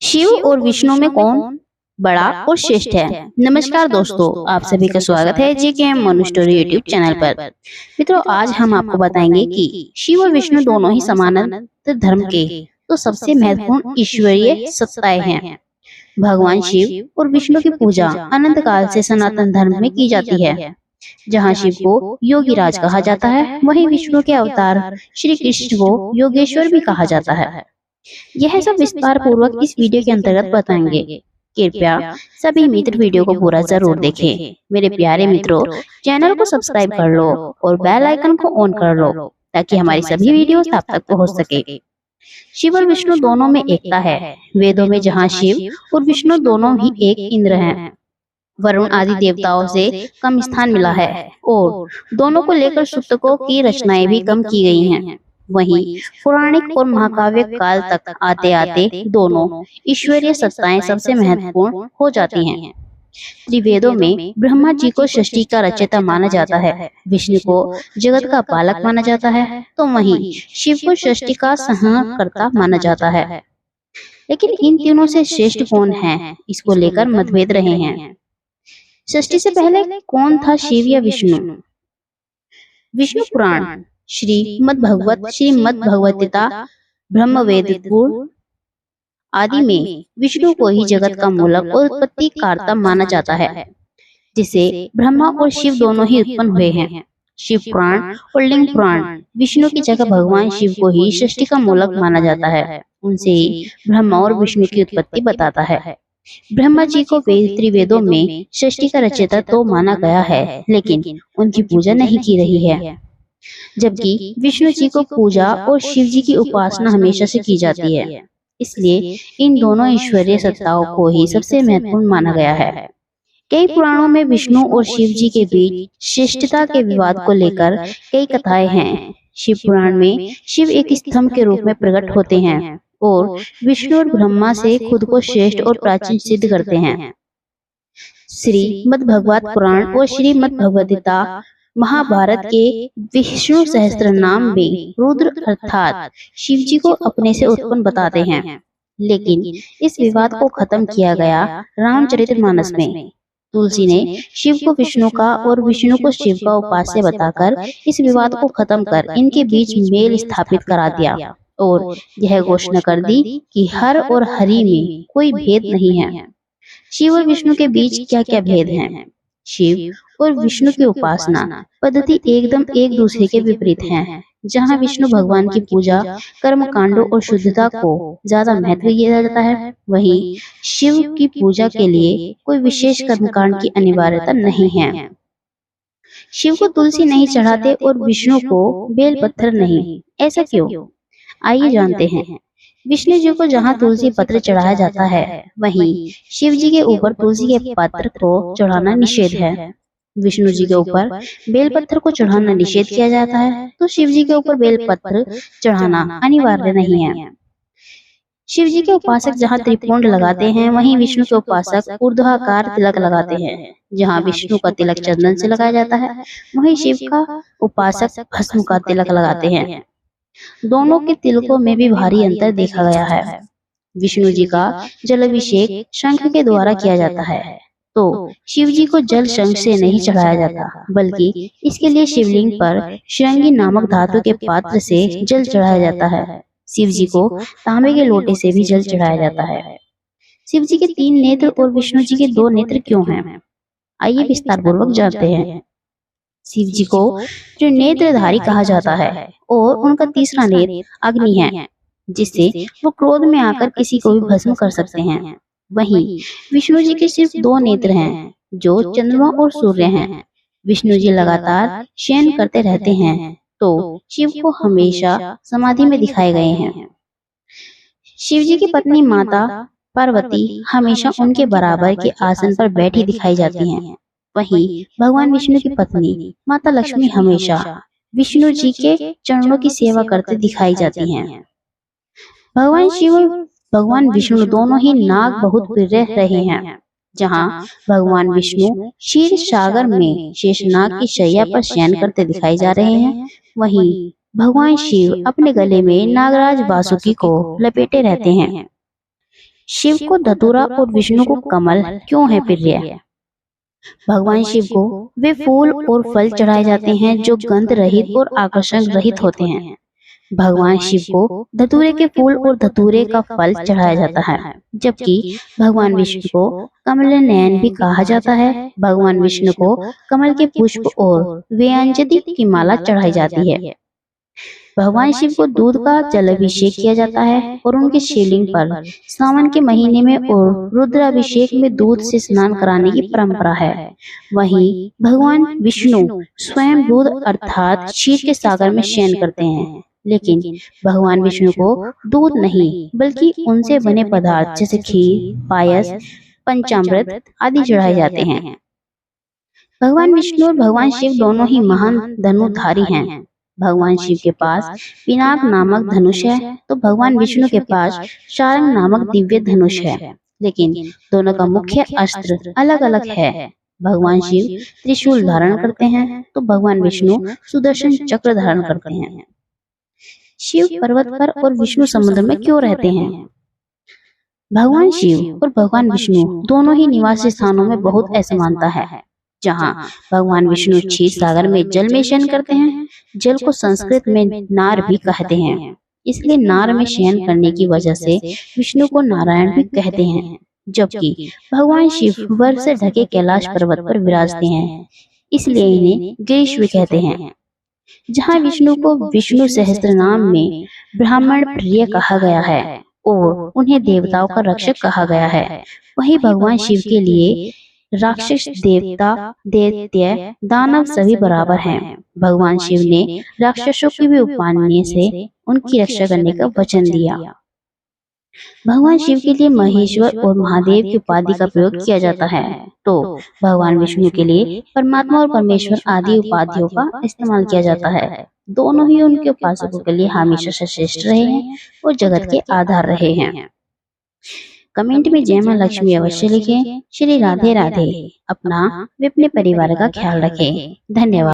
शिव और विष्णु में कौन बड़ा और श्रेष्ठ है। नमस्कार दोस्तों, आप सभी का स्वागत है JKM Manu story YouTube channel पर। मित्रों, आज हम आपको बताएंगे कि शिव और विष्णु दोनों ही समानांतर धर्म के तो सबसे महत्वपूर्ण ईश्वरीय सत्ताएं हैं। भगवान शिव और विष्णु की पूजा अनंत काल से सनातन धर्म में की जाती है। जहाँ शिव को योगी राज कहा जाता है, वहीं विष्णु के अवतार श्री कृष्ण को योगेश्वर भी कहा जाता है। यह सब विस्तार पूर्वक इस वीडियो के अंतर्गत बताएंगे। कृपया सभी मित्र वीडियो को पूरा जरूर देखें। मेरे प्यारे मित्रों, चैनल को सब्सक्राइब कर लो और बेल आइकन को ऑन कर लो ताकि हमारी सभी वीडियोस आप तक पहुंच सके। शिव और विष्णु दोनों में एकता है। वेदों में जहाँ शिव और विष्णु दोनों ही एक इंद्र हैं, वरुण आदि देवताओं से कम स्थान मिला है और दोनों को लेकर सूक्तकों की रचनाएं भी कम की गई हैं। वहीं पौराणिक और महाकाव्य काल तक आते आते दोनों ईश्वरीय सत्ताएं सबसे महत्वपूर्ण हो जाती हैं। त्रिवेदों में ब्रह्मा जी को सृष्टि का रचयिता माना जाता है, विष्णु को जगत का पालक माना जाता है, तो वहीं शिव को सृष्टि का संहारकर्ता माना जाता है। लेकिन इन तीनों से श्रेष्ठ कौन है, इसको लेकर मतभेद रहे हैं। सृष्टि से पहले कौन था, शिव या विष्णु? विष्णु पुराण श्रीमद् भगवद्गीता ब्रह्मवेद आदि में विष्णु को ही जगत का मूलक और उत्पत्ति कर्ता माना जाता है, जिसे ब्रह्मा और शिव दोनों ही उत्पन्न हुए हैं। शिव पुराण और लिंग पुराण विष्णु की जगह भगवान शिव को ही सृष्टि का मूलक माना जाता है। उनसे ही ब्रह्मा और विष्णु की उत्पत्ति बताता है। ब्रह्मा जी को त्रिवेदों में सृष्टि का रचयिता तो माना गया है, लेकिन उनकी पूजा नहीं की रही है, जबकि विष्णु जी को पूजा और शिव जी की उपासना हमेशा से की जाती है। इसलिए इन दोनों ईश्वरीय सत्ताओं को ही सबसे महत्वपूर्ण माना गया है। कई पुराणों में विष्णु और शिव जी के बीच श्रेष्ठता के विवाद को लेकर कई कथाएं हैं। शिव पुराण में शिव एक स्तंभ के रूप में प्रकट होते हैं और विष्णु और ब्रह्मा से खुद को श्रेष्ठ और प्राचीन सिद्ध करते हैं। श्रीमद् भगवत पुराण और श्रीमद् भगवद्गीता महाभारत के विष्णु सहस्त्र नाम में रुद्र अर्थात शिव जी को अपने से उत्पन्न बताते हैं, लेकिन इस विवाद को खत्म किया गया रामचरितमानस में। तुलसी ने शिव को विष्णु का और विष्णु को शिव का उपास्य बताकर इस विवाद को खत्म कर इनके बीच मेल स्थापित करा दिया और यह घोषणा कर दी कि हर और हरि में कोई भेद नहीं है। शिव और विष्णु के बीच क्या क्या भेद हैं? शिव और विष्णु की उपासना पद्धति एकदम एक दूसरे के विपरीत हैं। जहाँ विष्णु भगवान की पूजा कर्म कांडों और शुद्धता को ज्यादा महत्व दिया जाता है, वहीं शिव की पूजा के लिए कोई विशेष कर्म कांड की अनिवार्यता नहीं है। शिव को तुलसी नहीं चढ़ाते और विष्णु को बेल पत्थर नहीं, ऐसा क्यों? आइए जानते हैं। विष्णु जी को जहाँ तुलसी पत्र चढ़ाया जाता है, वहीं शिव जी के ऊपर तुलसी के पत्र को चढ़ाना निषेध है। विष्णु जी के ऊपर बेल पत्थर को चढ़ाना निषेध किया जाता है, तो शिव जी के ऊपर बेल पत्र चढ़ाना अनिवार्य नहीं है। शिव जी के उपासक जहाँ त्रिपुंड लगाते हैं, वहीं विष्णु के उपासक ऊर्ध्वाकार तिलक लगाते हैं। जहाँ विष्णु का तिलक चंदन से लगाया जाता है, वहीं शिव का उपासक भस्म का तिलक लगाते हैं। दोनों के तिलकों में भी भारी अंतर देखा गया है। विष्णु जी का जलाभिषेक शंख के द्वारा किया जाता है, तो शिव जी को जल शंख से नहीं चढ़ाया जाता, बल्कि इसके लिए शिवलिंग पर श्रृंगी नामक धातु के पात्र से जल चढ़ाया जाता है। शिव जी को तांबे के लोटे से भी जल चढ़ाया जाता है। शिव जी के 3 नेत्र और विष्णु जी के 2 नेत्र क्यों हैं? आइए विस्तार पूर्वक जानते हैं। शिव जी को त्रिनेत्रधारी कहा जाता है और उनका तीसरा नेत्र अग्नि है, जिससे वो क्रोध में आकर किसी को भी भस्म कर सकते हैं। वहीं विष्णु जी के सिर्फ 2 नेत्र हैं, जो चंद्रमा और सूर्य हैं। विष्णु जी लगातार शयन करते रहते हैं, तो शिव को हमेशा समाधि में दिखाए गए हैं। शिव जी की पत्नी माता पार्वती हमेशा उनके बराबर के आसन पर बैठी दिखाई जाती हैं। वहीं भगवान विष्णु की पत्नी माता लक्ष्मी हमेशा विष्णु जी के चरणों की सेवा करते दिखाई जाती हैं। भगवान शिव और भगवान विष्णु दोनों ही नाग बहुत प्रिय रहे हैं। जहाँ भगवान विष्णु क्षीर सागर में शेषनाग की शैया पर शयन करते दिखाई जा रहे हैं, वहीं भगवान शिव अपने गले में नागराज वासुकी को लपेटे रहते हैं। शिव को धतूरा और विष्णु को कमल क्यों है प्रिय? भगवान शिव को वे फूल और फल चढ़ाए जाते हैं जो गंध रहित और आकर्षण रहित होते हैं। भगवान शिव को धतूरे के फूल और धतूरे का फल चढ़ाया जाता है, जबकि भगवान विष्णु को कमल नयन भी कहा जाता है। भगवान विष्णु को कमल के पुष्प और व्यंजनी की माला चढ़ाई जाती है। भगवान शिव को दूध का जलाभिषेक किया जाता है और उनके शिवलिंग पर सावन के महीने में और रुद्राभिषेक में दूध से स्नान कराने की परंपरा है। वहीं भगवान विष्णु स्वयं दूध अर्थात क्षीर के सागर में शयन करते हैं, लेकिन भगवान विष्णु को दूध नहीं बल्कि उनसे बने पदार्थ जैसे खीर, पायस, पंचामृत आदि चढ़ाए जाते हैं। भगवान विष्णु और भगवान शिव दोनों ही महान धनुधारी हैं। भगवान शिव के पास पिनाक नामक धनुष है, तो भगवान विष्णु के पास शारंग नामक दिव्य धनुष है, लेकिन दोनों का मुख्य अस्त्र अलग अलग है। भगवान शिव त्रिशूल धारण करते हैं, तो भगवान विष्णु सुदर्शन चक्र धारण करते हैं। शिव पर्वत पर और विष्णु समुद्र में क्यों रहते हैं? भगवान शिव और भगवान विष्णु दोनों ही निवास स्थानों में बहुत असमानता है। जहाँ भगवान विष्णु क्षीर सागर में जल में शयन करते हैं, जल को संस्कृत में नार भी कहते हैं, इसलिए नार में शयन करने की वजह से विष्णु को नारायण भी कहते हैं। जबकि भगवान शिव बर्फ से ढके कैलाश पर्वत पर विराजते हैं, इसलिए इन्हें गिरीश भी कहते हैं। जहाँ विष्णु को विष्णु सहस्त्रनाम में ब्राह्मण प्रिय कहा गया है और उन्हें देवताओं का रक्षक कहा गया है, वहीं भगवान शिव के लिए राक्षस, देवता, दैत्य, दानव सभी बराबर हैं। भगवान शिव ने राक्षसों की भी उपमान्य से उनकी रक्षा करने का वचन दिया। भगवान शिव के लिए महेश्वर और महादेव की उपाधि का प्रयोग किया जाता है, तो भगवान विष्णु के लिए परमात्मा और परमेश्वर आदि उपाधियों का इस्तेमाल किया जाता है। दोनों ही उनके उपासकों के लिए हमेशा श्रेष्ठ रहे हैं और जगत के आधार रहे हैं। कमेंट में जय मां लक्ष्मी अवश्य लिखें। श्री राधे राधे। अपना व अपने परिवार का ख्याल रखें। धन्यवाद।